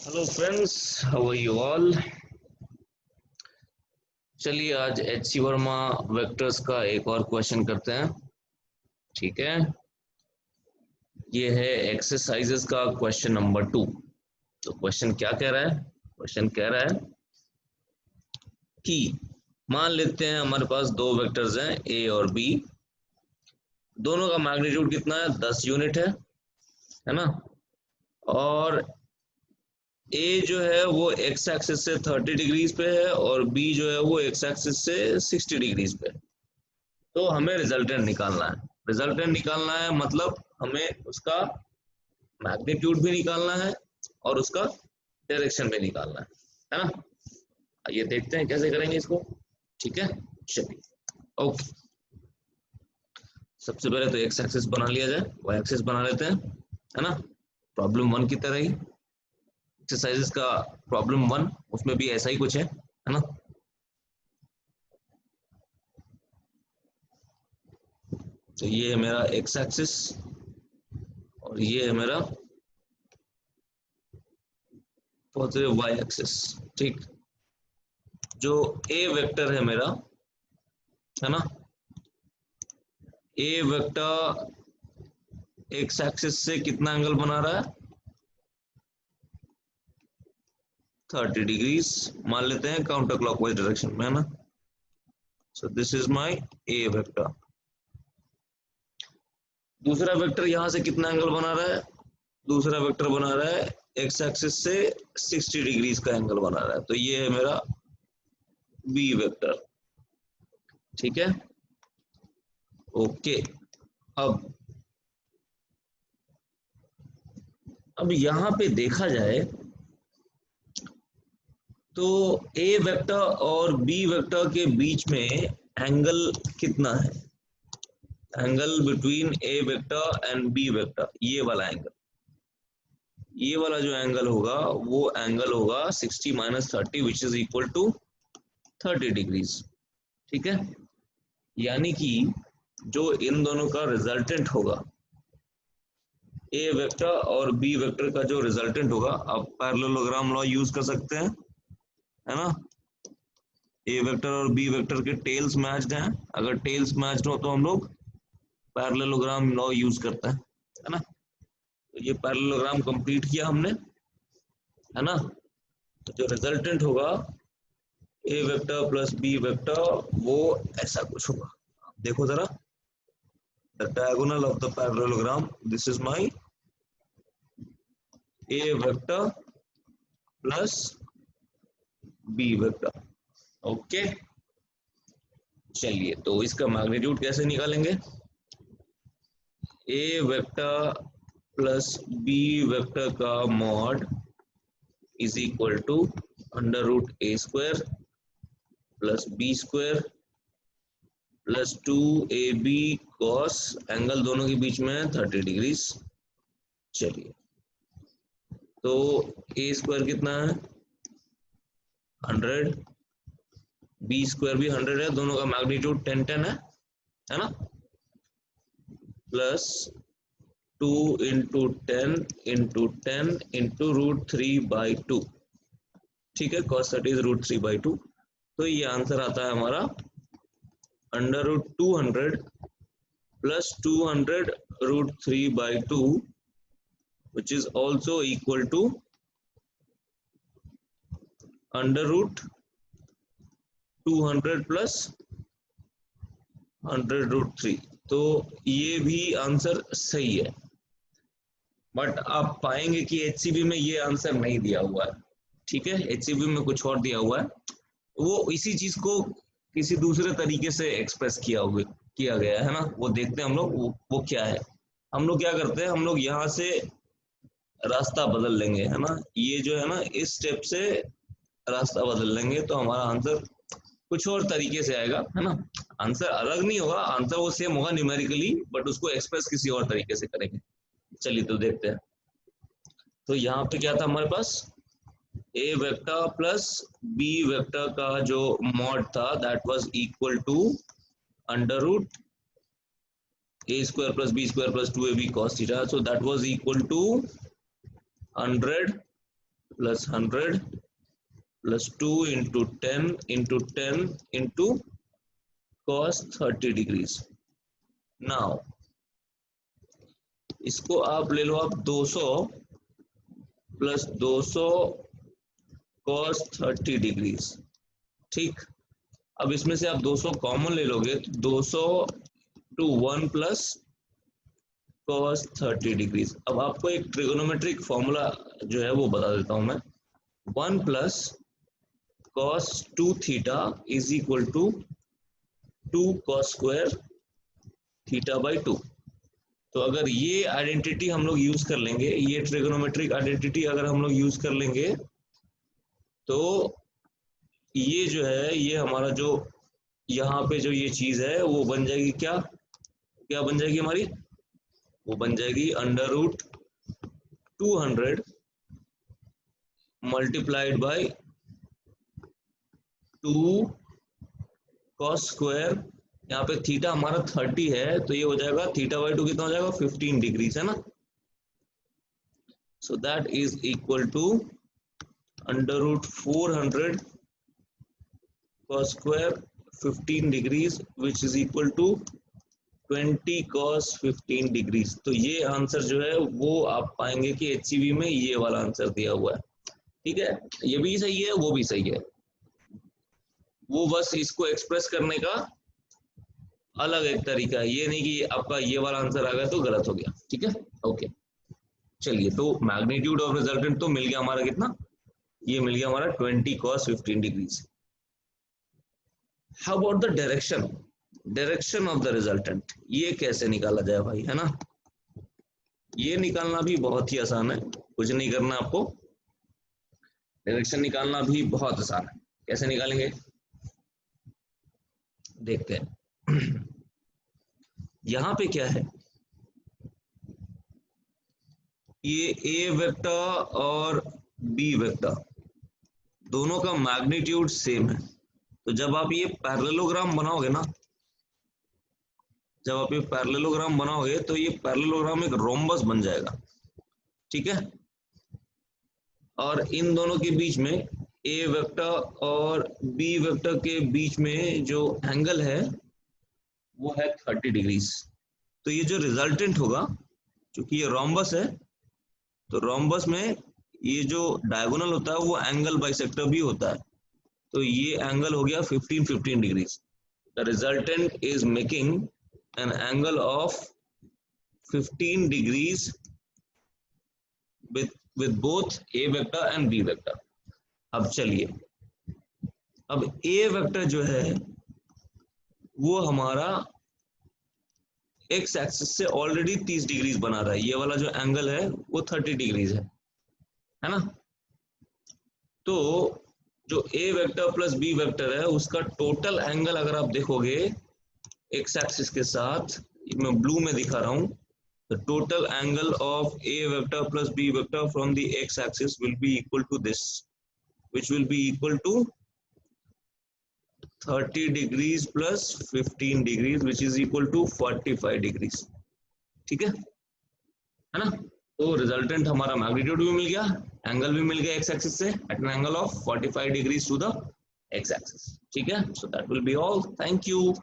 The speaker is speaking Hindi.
Hello friends, how are you all. चलिए आज एच सी वर्मा वेक्टर्स का एक और क्वेश्चन करते हैं। ठीक है, ये है एक्सरसाइजेस का क्वेश्चन नंबर 2। तो क्वेश्चन क्या कह रहा है? क्वेश्चन कह रहा है कि मान लेते हैं हमारे पास दो वेक्टर्स हैं ए और बी। दोनों का मैग्नीट्यूड कितना है? 10 यूनिट है ना। और ए जो है वो एक्स एक्सिस से 30 डिग्रीज पे है और बी जो है वो एक्स एक्सिस से 60 डिग्रीज पे है। तो हमें रिजल्टेंट निकालना है। रिजल्टेंट निकालना है मतलब हमें उसका मैग्नीट्यूड भी निकालना है और उसका डायरेक्शन भी निकालना है ना। ये देखते हैं कैसे करेंगे इसको। ठीक है, चलिए ओके। सबसे पहले तो एक्स एक्सिस बना लिया जाए, वाई एक्सिस बना लेते हैं, है ना। प्रॉब्लम 1 की तरह ही एक्सरसाइजेस का प्रॉब्लम 1, उसमें भी ऐसा ही कुछ है ना। तो ये है मेरा एक्स एक्सिस और ये है मेरा पॉजिटिव वाई एक्सिस। ठीक, जो ए वेक्टर है मेरा, है ना, ए वेक्टर एक्स एक्सिस से कितना एंगल बना रहा है? 30 डिग्रीज मान लेते हैं काउंटर क्लॉकवाइज डायरेक्शन में, है ना। So this is my A vector. दूसरा वेक्टर यहां से कितना एंगल बना रहा है? दूसरा वेक्टर बना रहा है एक्स एक्सिस से 60 डिग्रीज का एंगल बना रहा है, तो ये है मेरा बी वेक्टर। ठीक है, ओके। अब अब यहां पे देखा जाए तो ए वेक्टर और बी वेक्टर के बीच में एंगल कितना है? Angle between A vector and B vector, ये वाला एंगल, ये वाला जो एंगल होगा वो एंगल होगा 60 minus 30 which is equal to 30 degrees. ठीक है, यानी कि जो इन दोनों का रिजल्टेंट होगा, ए वेक्टर और बी वेक्टर का जो रिजल्टेंट होगा, आप पैरेललोग्राम लॉ यूज कर सकते हैं, है ना। ए वेक्टर और बी वेक्टर के टेल्स मैच्ड हैं, अगर टेल्स मैच्ड हो तो हम लोग पैरेललोग्राम लॉ यूज करते हैं, है ना। तो ये पैरेललोग्राम कंप्लीट किया हमने, है ना। तो जो रिजल्टेंट होगा A vector plus B vector, वो ऐसा कुछ होगा। देखो जरा, the diagonal of the parallelogram, this is my A vector plus B vector. Okay, चलिए तो इसका मैग्नीट्यूड कैसे निकालेंगे? A vector plus B vector का mod is equal to under root A square plus B square plus 2ab cos, angle दोनों के बीच में है 30 डिग्रीज। चलिए, तो ए स्क्वायर कितना है? 100, बी स्क्वायर भी 100 है, दोनों का मैग्नीट्यूड 10 10 है ना। Plus 2 into 10 into 10 into √3/2। ठीक है, cos 30 इज √3/2। तो ये आंसर आता है हमारा under root 200 plus 200 √3/2 which is also equal to under root 200 plus 100√3। तो ये भी आंसर सही है, बट आप पाएंगे कि एचसीबी में ये आंसर नहीं दिया हुआ है। ठीक है, एचसीबी में कुछ और दिया हुआ है, वो इसी चीज को किसी दूसरे तरीके से एक्सप्रेस किया गया है ना। वो देखते हैं हम लोग, वो क्या है। हम लोग क्या करते हैं, हम लोग यहाँ से रास्ता बदल लेंगे, है ना। ये जो है ना, इस स्टेप से रास्ता बदल लेंगे तो हमारा आंसर कुछ और तरीके से आएगा, है ना। आंसर अलग नहीं होगा, आंसर वो सेम होगा न्यूमेरिकली, बट उसको एक्सप्रेस किसी और तरीके से करेंगे। चलिए तो देखते हैं। तो यहाँ पे क्या था हमारे पास? A vector plus B vector का जो मॉड था that was equal to under root A square plus B square plus 2ab cos theta, so that was equal to 100 plus 100 plus 2 into 10 into 10 into cos 30 degrees. Now इसको आप ले लो, आप 200 प्लस 200 cos 30 डिग्रीज। ठीक, अब इसमें से आप 200 कॉमन ले लोगे तो 200 टू 1 प्लस cos 30 डिग्रीज। अब आपको एक ट्रिगोनोमेट्रिक फॉर्मूला जो है वो बता देता हूं मैं। 1 plus cos 2 theta is equal to 2 cos square theta by 2। तो अगर ये आइडेंटिटी हम लोग यूज कर लेंगे, ये ट्रिगोनोमेट्रिक आइडेंटिटी अगर हम लोग यूज कर लेंगे, तो ये जो है, ये हमारा जो यहाँ पे जो ये चीज है वो बन जाएगी, क्या क्या बन जाएगी हमारी, वो बन जाएगी under root 200 multiplied by 2 cos square. यहाँ पे थीटा हमारा 30 है तो ये हो जाएगा थीटा बाई 2 कितना हो जाएगा, 15 डिग्रीज है ना। So that is equal to under root 400 cos square 15 degrees which is equal to 20 cos 15 degrees. तो ये आंसर जो है वो आप पाएंगे कि HCV में ये वाला आंसर दिया हुआ है। ठीक है, ये भी सही है, वो भी सही है, वो बस इसको एक्सप्रेस करने का अलग एक तरीका है, ये नहीं कि आपका ये वाला आंसर आ गया तो गलत हो गया। ठीक है, ओके, चलिए, तो मैग्नीट्यूड ऑफ रिजल्टेंट तो मिल गया हमारा कितना, ये मिल गया हमारा 20 cos 15 degrees. How about the direction, direction of the resultant, ये कैसे निकाला जाए भाई, है ना। ये निकालना भी बहुत ही आसान है, कुछ नहीं करना आपको, डायरेक्शन निकालना भी बहुत आसान है। कैसे निकालेंगे देखते हैं। यहां पे क्या है, ये ए वेक्टर और बी वेक्टर दोनों का मैग्नीट्यूड सेम है। तो जब आप ये पैरेललोग्राम बनाओगे ना, जब आप ये पैरेललोग्राम बनाओगे तो ये पैरेललोग्राम एक रोम्बस बन जाएगा। ठीक है, और इन दोनों के बीच में, ए वेक्टर और बी वेक्टर के बीच में जो एंगल है वो है 30 डिग्रीज। तो ये जो रिजल्टेंट होगा, क्योंकि ये रोम्बस है, तो रोम्बस में ये जो डायगोनल होता है वो एंगल बाइसेक्टर भी होता है। तो ये एंगल हो गया 15 degrees. The resultant is making an angle of 15 degrees with both a vector and b vector। अब चलिए, अब a वेक्टर जो है वो हमारा x एक्सिस से ऑलरेडी 30 डिग्रीज बना रहा है, ये वाला जो एंगल है वो 30 डिग्रीज है ना। तो जो a vector plus b vector है उसका टोटल एंगल अगर आप देखोगे x एक्सिस के साथ, मैं ब्लू में दिखा रहा हूं, the total angle of a vector plus b vector from the x axis will be equal to this, which will be equal to 30 degrees plus 15 degrees, which is equal to 45 degrees। ठीक है ना। तो रिजल्टेंट हमारा मैग्नीट्यूड भी मिल गया, एंगल भी मिल गया x एक्सिस से at an angle of 45 degrees to the x axis. ठीक है, so that will be all, thank you.